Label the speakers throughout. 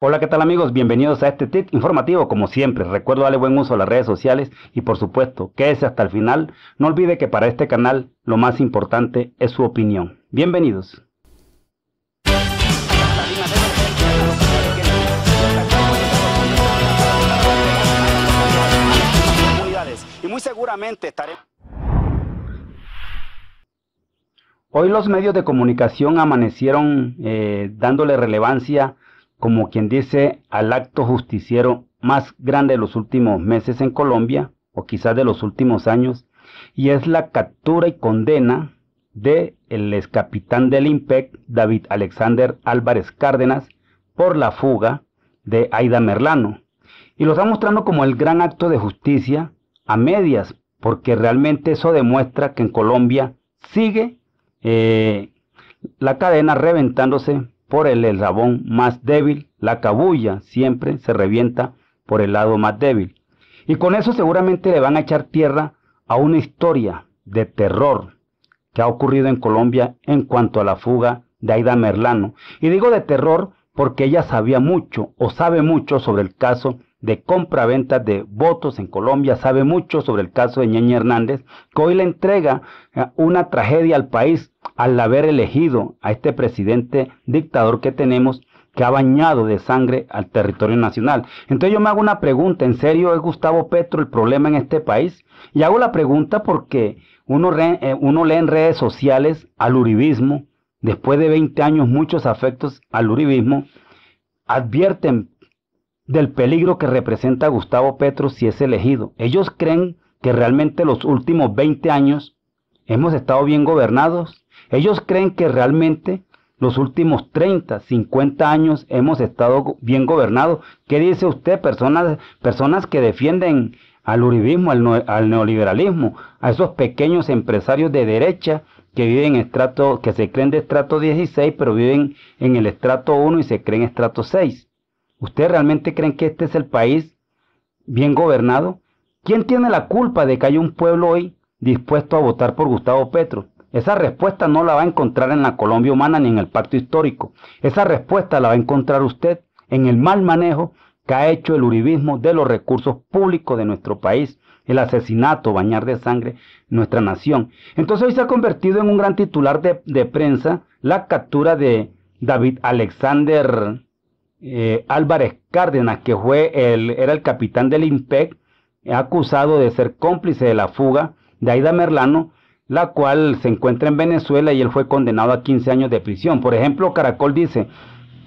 Speaker 1: Hola, ¿qué tal amigos? Bienvenidos a este tip informativo. Como siempre, recuerdo darle buen uso a las redes sociales y por supuesto, quédese hasta el final. No olvide que para este canal lo más importante es su opinión. Bienvenidos. Y muy seguramente estaremos. Hoy los medios de comunicación amanecieron dándole relevancia, como quien dice, al acto justiciero más grande de los últimos meses en Colombia, o quizás de los últimos años, y es la captura y condena del ex capitán del IMPEC, David Alexander Álvarez Cárdenas, por la fuga de Aida Merlano. Y lo está mostrando como el gran acto de justicia a medias, porque realmente eso demuestra que en Colombia sigue la cadena reventándose por el eslabón más débil. La cabulla siempre se revienta por el lado más débil. Y con eso seguramente le van a echar tierra a una historia de terror que ha ocurrido en Colombia en cuanto a la fuga de Aida Merlano. Y digo de terror porque ella sabía mucho o sabe mucho sobre el caso de compra-venta de votos en Colombia, sabe mucho sobre el caso de Ñeñe Hernández, que hoy le entrega una tragedia al país al haber elegido a este presidente dictador que tenemos, que ha bañado de sangre al territorio nacional. Entonces yo me hago una pregunta, ¿en serio es Gustavo Petro el problema en este país? Y hago la pregunta porque uno lee en redes sociales al uribismo, después de 20 años muchos afectos al uribismo, advierten del peligro que representa Gustavo Petro si es elegido. Ellos creen que realmente los últimos 20 años hemos estado bien gobernados. Ellos creen que realmente los últimos 30, 50 años hemos estado bien gobernados. ¿Qué dice usted? Personas que defienden al uribismo, al neoliberalismo, a esos pequeños empresarios de derecha que viven en estrato, que se creen de estrato 16, pero viven en el estrato 1 y se creen estrato 6. ¿Ustedes realmente creen que este es el país bien gobernado? ¿Quién tiene la culpa de que haya un pueblo hoy dispuesto a votar por Gustavo Petro? Esa respuesta no la va a encontrar en la Colombia humana ni en el pacto histórico. Esa respuesta la va a encontrar usted en el mal manejo que ha hecho el uribismo de los recursos públicos de nuestro país, el asesinato, bañar de sangre nuestra nación. Entonces hoy se ha convertido en un gran titular de prensa la captura de David Alexander Álvarez Cárdenas, que era el capitán del IMPEC, acusado de ser cómplice de la fuga de Aida Merlano, la cual se encuentra en Venezuela y él fue condenado a 15 años de prisión. Por ejemplo, Caracol dice: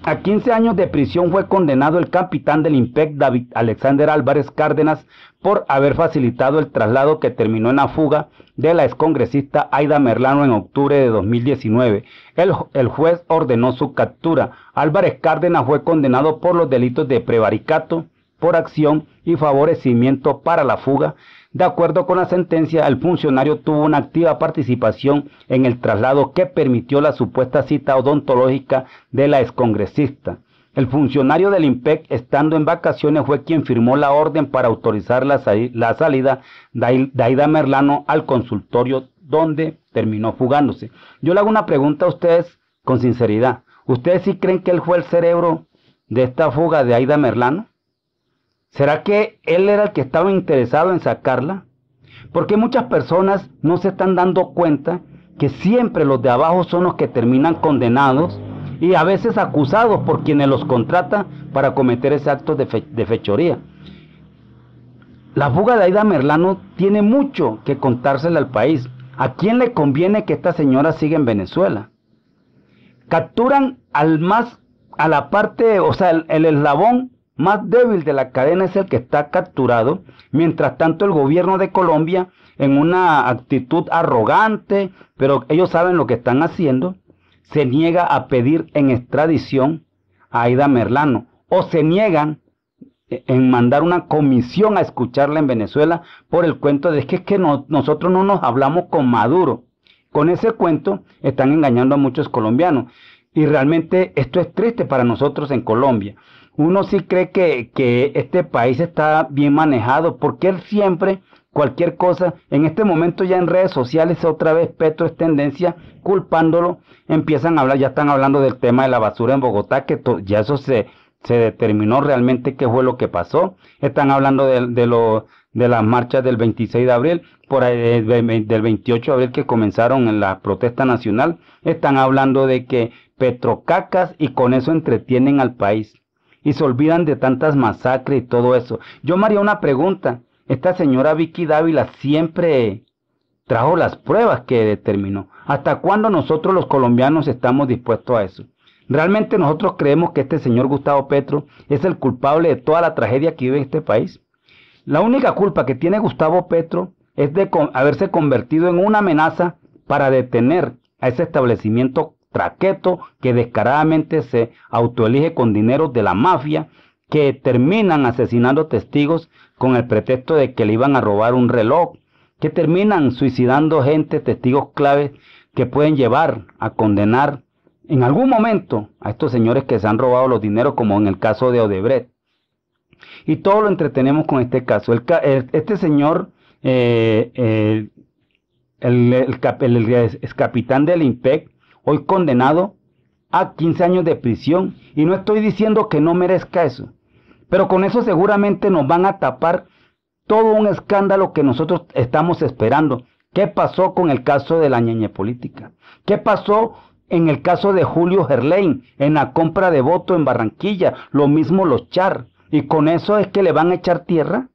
Speaker 1: a 15 años de prisión fue condenado el capitán del IMPEC David Alexander Álvarez Cárdenas por haber facilitado el traslado que terminó en la fuga de la excongresista Aida Merlano en octubre de 2019. El juez ordenó su captura. Álvarez Cárdenas fue condenado por los delitos de prevaricato, por acción y favorecimiento para la fuga. De acuerdo con la sentencia, el funcionario tuvo una activa participación en el traslado que permitió la supuesta cita odontológica de la excongresista. El funcionario del IMPEC, estando en vacaciones, fue quien firmó la orden para autorizar la salida de Aida Merlano al consultorio donde terminó fugándose. Yo le hago una pregunta a ustedes con sinceridad. ¿Ustedes sí creen que él fue el cerebro de esta fuga de Aida Merlano? ¿Será que él era el que estaba interesado en sacarla? Porque muchas personas no se están dando cuenta que siempre los de abajo son los que terminan condenados y a veces acusados por quienes los contratan para cometer ese acto de fechoría. La fuga de Aida Merlano tiene mucho que contársele al país. ¿A quién le conviene que esta señora siga en Venezuela? Capturan a la parte, o sea, el eslabón más débil de la cadena es el que está capturado. Mientras tanto, el gobierno de Colombia, en una actitud arrogante, pero ellos saben lo que están haciendo, se niega a pedir en extradición a Aida Merlano, o se niegan en mandar una comisión a escucharla en Venezuela por el cuento de que nosotros no nos hablamos con Maduro. Con ese cuento están engañando a muchos colombianos. Y realmente esto es triste para nosotros en Colombia. Uno sí cree que este país está bien manejado, porque él siempre, cualquier cosa, en este momento ya en redes sociales otra vez Petro es tendencia, culpándolo, empiezan a hablar, ya están hablando del tema de la basura en Bogotá, que ya eso se se determinó realmente qué fue lo que pasó. Están hablando de las marchas del 26 de abril, por ahí, del 28 de abril que comenzaron en la protesta nacional. Están hablando de que Petrocacas, y con eso entretienen al país. Y se olvidan de tantas masacres y todo eso. Yo me haría una pregunta. Esta señora Vicky Dávila siempre trajo las pruebas que determinó. ¿Hasta cuándo nosotros los colombianos estamos dispuestos a eso? ¿Realmente nosotros creemos que este señor Gustavo Petro es el culpable de toda la tragedia que vive en este país? La única culpa que tiene Gustavo Petro es de haberse convertido en una amenaza para detener a ese establecimiento traqueto que descaradamente se autoelige con dinero de la mafia, que terminan asesinando testigos con el pretexto de que le iban a robar un reloj, que terminan suicidando gente, testigos claves que pueden llevar a condenar en algún momento a estos señores que se han robado los dineros, como en el caso de Odebrecht. Y todo lo entretenemos con este caso. Este señor, el ex capitán del IMPEC, hoy condenado a 15 años de prisión. Y no estoy diciendo que no merezca eso, pero con eso seguramente nos van a tapar todo un escándalo que nosotros estamos esperando. ¿Qué pasó con el caso de la ñeñe política? ¿Qué pasó en el caso de Julio Gerlain en la compra de voto en Barranquilla? Lo mismo los Char. ¿Y con eso es que le van a echar tierra?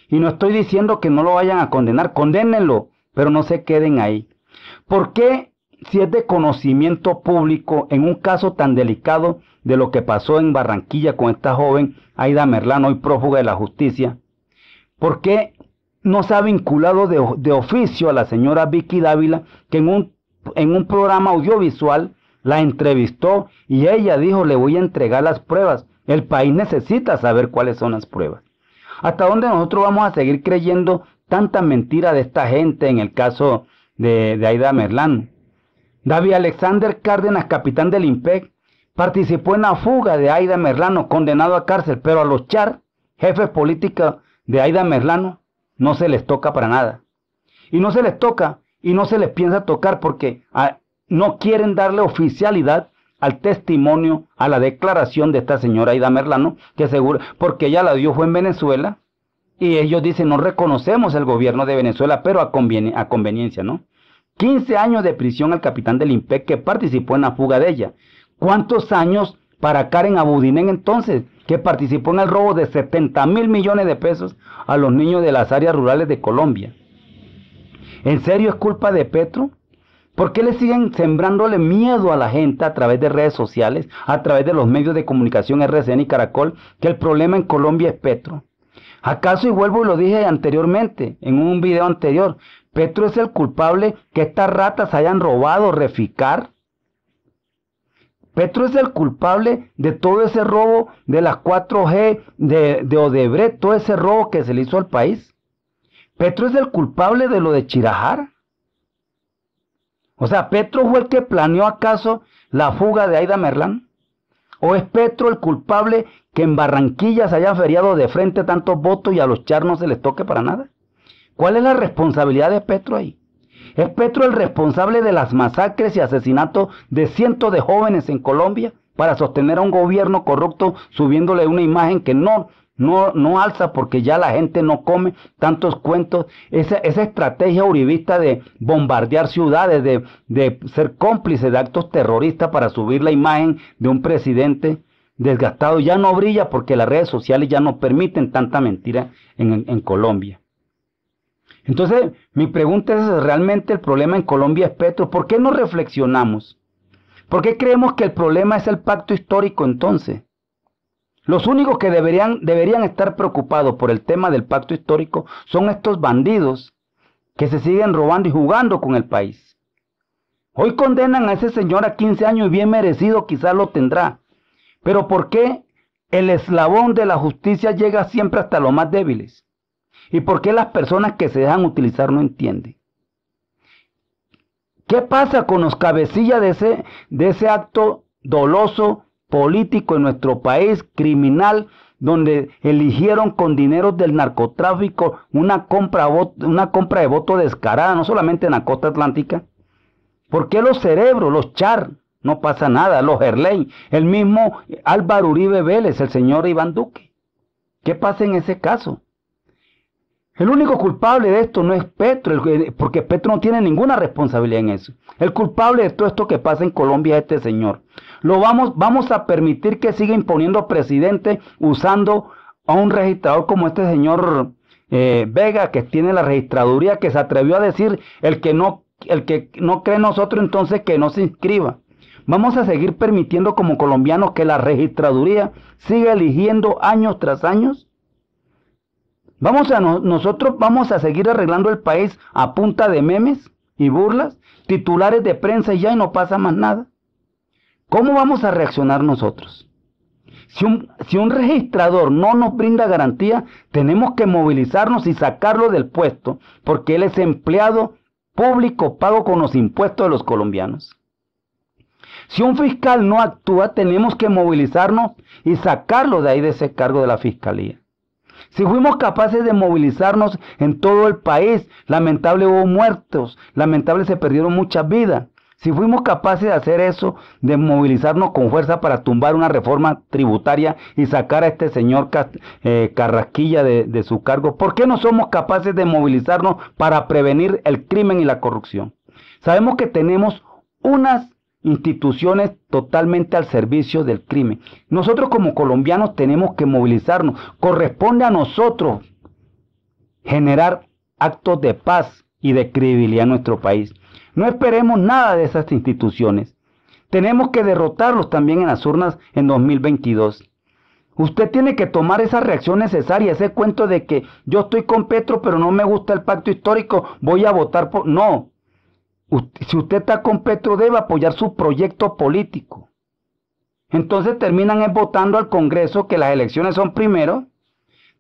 Speaker 1: Y no estoy diciendo que no lo vayan a condenar, condénenlo, pero no se queden ahí. ¿Por qué, si es de conocimiento público, en un caso tan delicado de lo que pasó en Barranquilla con esta joven Aida Merlano, hoy prófuga de la justicia, por qué no se ha vinculado de oficio a la señora Vicky Dávila, que en un programa audiovisual la entrevistó y ella dijo: le voy a entregar las pruebas? El país necesita saber cuáles son las pruebas. ¿Hasta dónde nosotros vamos a seguir creyendo tanta mentira de esta gente en el caso de Aida Merlano? David Alexander Cárdenas, capitán del IMPEC, participó en la fuga de Aida Merlano, condenado a cárcel, pero a los Char, jefes políticos de Aida Merlano, no se les toca para nada. Y no se les toca y no se les piensa tocar porque no quieren darle oficialidad al testimonio, a la declaración de esta señora Aida Merlano, que seguro, porque ella la dio fue en Venezuela, y ellos dicen: no reconocemos el gobierno de Venezuela, pero a conveniencia, ¿no? 15 años de prisión al capitán del IMPEC que participó en la fuga de ella. ¿Cuántos años para Karen Abudinen entonces, que participó en el robo de 70.000 millones de pesos a los niños de las áreas rurales de Colombia? ¿En serio es culpa de Petro? ¿Por qué le siguen sembrándole miedo a la gente a través de redes sociales, a través de los medios de comunicación RCN y Caracol, que el problema en Colombia es Petro? ¿Acaso, y vuelvo y lo dije anteriormente, en un video anterior, Petro es el culpable que estas ratas hayan robado Reficar? Petro es el culpable de todo ese robo de las 4G, de Odebrecht, todo ese robo que se le hizo al país. Petro es el culpable de lo de Chirajara. O sea, ¿Petro fue el que planeó acaso la fuga de Aida Merlán? ¿O es Petro el culpable que en Barranquilla se haya feriado de frente tantos votos y a los Char no se les toque para nada? ¿Cuál es la responsabilidad de Petro ahí? ¿Es Petro el responsable de las masacres y asesinatos de cientos de jóvenes en Colombia para sostener a un gobierno corrupto, subiéndole una imagen que no alza porque ya la gente no come tantos cuentos? Esa estrategia uribista de bombardear ciudades, de ser cómplice de actos terroristas para subir la imagen de un presidente desgastado, ya no brilla porque las redes sociales ya no permiten tanta mentira en Colombia. Entonces, mi pregunta es: ¿realmente el problema en Colombia es Petro? ¿Por qué no reflexionamos? ¿Por qué creemos que el problema es el pacto histórico entonces? Los únicos que deberían estar preocupados por el tema del pacto histórico son estos bandidos que se siguen robando y jugando con el país. Hoy condenan a ese señor a 15 años y bien merecido quizás lo tendrá. Pero ¿por qué el eslabón de la justicia llega siempre hasta los más débiles? ¿Y por qué las personas que se dejan utilizar no entienden? ¿Qué pasa con los cabecillas de ese acto doloso político en nuestro país, criminal, donde eligieron con dinero del narcotráfico una compra de voto descarada, no solamente en la costa atlántica? ¿Por qué los cerebros, los Char, no pasa nada. Los Gerlain, el mismo Álvaro Uribe Vélez, el señor Iván Duque. ¿Qué pasa en ese caso? El único culpable de esto no es Petro, porque Petro no tiene ninguna responsabilidad en eso. El culpable de todo esto que pasa en Colombia es este señor. Vamos a permitir que siga imponiendo presidente usando a un registrador como este señor Vega, que tiene la registraduría, que se atrevió a decir el que no cree en nosotros, entonces que no se inscriba. Vamos a seguir permitiendo como colombianos que la registraduría siga eligiendo años tras años. Nosotros vamos a seguir arreglando el país a punta de memes y burlas, titulares de prensa y ya, y no pasa más nada. ¿Cómo vamos a reaccionar nosotros? Si un registrador no nos brinda garantía, tenemos que movilizarnos y sacarlo del puesto, porque él es empleado público pago con los impuestos de los colombianos. Si un fiscal no actúa, tenemos que movilizarnos y sacarlo de ahí, de ese cargo de la fiscalía. Si fuimos capaces de movilizarnos en todo el país, lamentable hubo muertos, lamentable se perdieron muchas vidas. Si fuimos capaces de hacer eso, de movilizarnos con fuerza para tumbar una reforma tributaria y sacar a este señor Carrasquilla de su cargo, ¿por qué no somos capaces de movilizarnos para prevenir el crimen y la corrupción? Sabemos que tenemos unas instituciones totalmente al servicio del crimen. Nosotros como colombianos tenemos que movilizarnos. Corresponde a nosotros generar actos de paz y de credibilidad en nuestro país. No esperemos nada de esas instituciones. Tenemos que derrotarlos también en las urnas en 2022. Usted tiene que tomar esa reacción necesaria, ese cuento de que yo estoy con Petro pero no me gusta el pacto histórico, voy a votar por... No. Si usted está con Petro, debe apoyar su proyecto político. Entonces terminan votando al Congreso, que las elecciones son primero,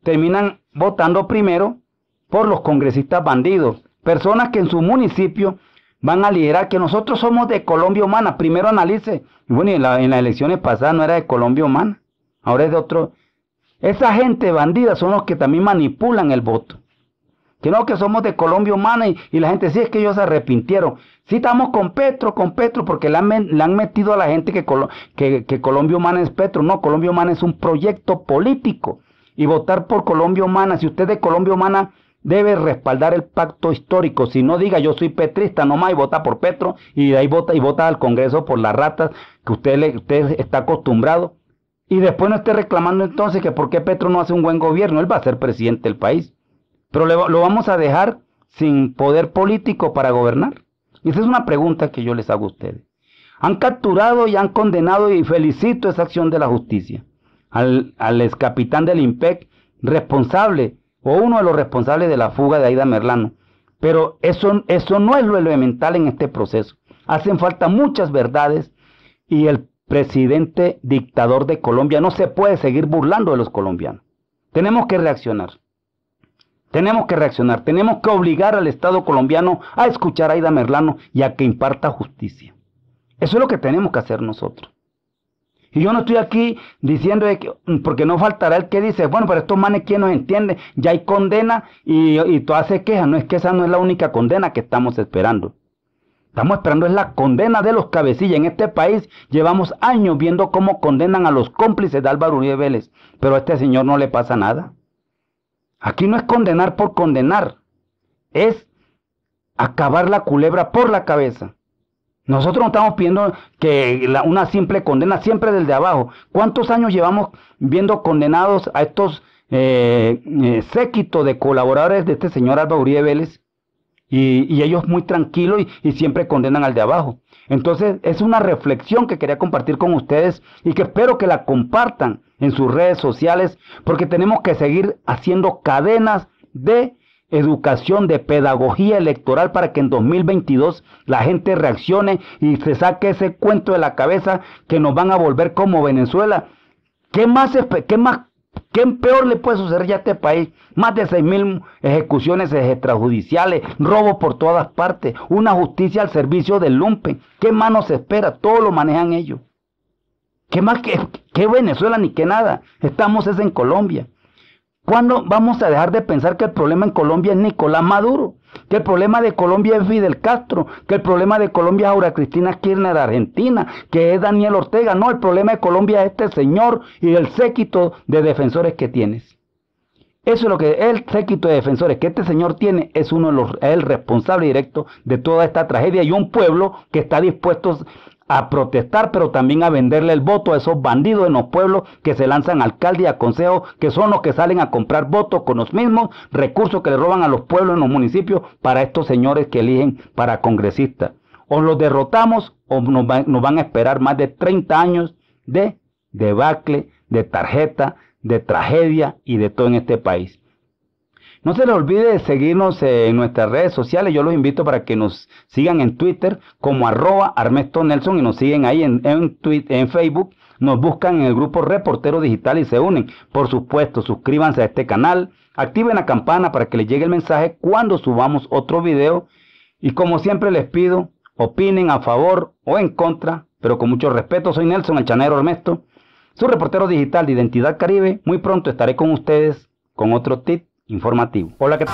Speaker 1: terminan votando primero por los congresistas bandidos, personas que en su municipio van a liderar, que nosotros somos de Colombia Humana. Primero analice, y bueno, en las elecciones pasadas no era de Colombia Humana, ahora es de otro. Esa gente bandida son los que también manipulan el voto. Que no, que somos de Colombia Humana y la gente, sí, es que ellos se arrepintieron. Sí, estamos con Petro, porque le han metido a la gente que Colombia Humana es Petro. No, Colombia Humana es un proyecto político. Y votar por Colombia Humana, si usted es de Colombia Humana, debe respaldar el pacto histórico. Si no, diga yo soy petrista nomás y vota por Petro, y de ahí vota al Congreso por las ratas que usted está acostumbrado. Y después no esté reclamando entonces que por qué Petro no hace un buen gobierno. Él va a ser presidente del país. Pero lo vamos a dejar sin poder político para gobernar. Y esa es una pregunta que yo les hago a ustedes. Han capturado y han condenado, y felicito esa acción de la justicia, al ex capitán del IMPEC, responsable, o uno de los responsables de la fuga de Aida Merlano. Pero eso no es lo elemental en este proceso. Hacen falta muchas verdades, y el presidente dictador de Colombia no se puede seguir burlando de los colombianos. Tenemos que reaccionar. Tenemos que obligar al Estado colombiano a escuchar a Aida Merlano y a que imparta justicia. Eso es lo que tenemos que hacer nosotros. Y yo no estoy aquí diciendo porque no faltará el que dice, bueno, pero estos manes, ¿quién nos entiende? Ya hay condena y todas se quejan. No, es que esa no es la única condena que estamos esperando. Estamos esperando es la condena de los cabecillas. En este país llevamos años viendo cómo condenan a los cómplices de Álvaro Uribe Vélez, pero a este señor no le pasa nada. Aquí no es condenar por condenar, es acabar la culebra por la cabeza. Nosotros no estamos pidiendo una simple condena, siempre del de abajo. ¿Cuántos años llevamos viendo condenados a estos séquito de colaboradores de este señor Álvaro Uribe Vélez? Y ellos muy tranquilos y siempre condenan al de abajo. Entonces es una reflexión que quería compartir con ustedes y que espero que la compartan en sus redes sociales, porque tenemos que seguir haciendo cadenas de educación, de pedagogía electoral, para que en 2022 la gente reaccione y se saque ese cuento de la cabeza que nos van a volver como Venezuela. ¿Qué peor le puede suceder ya a este país? Más de 6.000 ejecuciones extrajudiciales, robo por todas partes, una justicia al servicio del lumpen. ¿Qué más nos espera? Todo lo manejan ellos. ¿Qué más que Venezuela ni que nada? Estamos en Colombia. ¿Cuándo vamos a dejar de pensar que el problema en Colombia es Nicolás Maduro? Que el problema de Colombia es Fidel Castro, que el problema de Colombia es Aura Cristina Kirchner de Argentina, que es Daniel Ortega. No, el problema de Colombia es este señor y el séquito de defensores que tienes. Eso es lo que el séquito de defensores que este señor tiene es el responsable directo de toda esta tragedia, y un pueblo que está dispuesto a protestar, pero también a venderle el voto a esos bandidos en los pueblos que se lanzan alcalde y a consejo, que son los que salen a comprar votos con los mismos recursos que le roban a los pueblos en los municipios para estos señores que eligen para congresistas. O los derrotamos o nos van a esperar más de 30 años de debacle, de tarjeta, de tragedia y de todo en este país. No se les olvide de seguirnos en nuestras redes sociales. Yo los invito para que nos sigan en Twitter como @ArmestoNelson y nos siguen ahí en Facebook. Nos buscan en el grupo Reportero Digital y se unen. Por supuesto, suscríbanse a este canal, activen la campana para que les llegue el mensaje cuando subamos otro video. Y como siempre les pido, opinen a favor o en contra, pero con mucho respeto. Soy Nelson, el Chanero Ernesto, su reportero digital de Identidad Caribe. Muy pronto estaré con ustedes con otro tip informativo. Hola, ¿qué tal?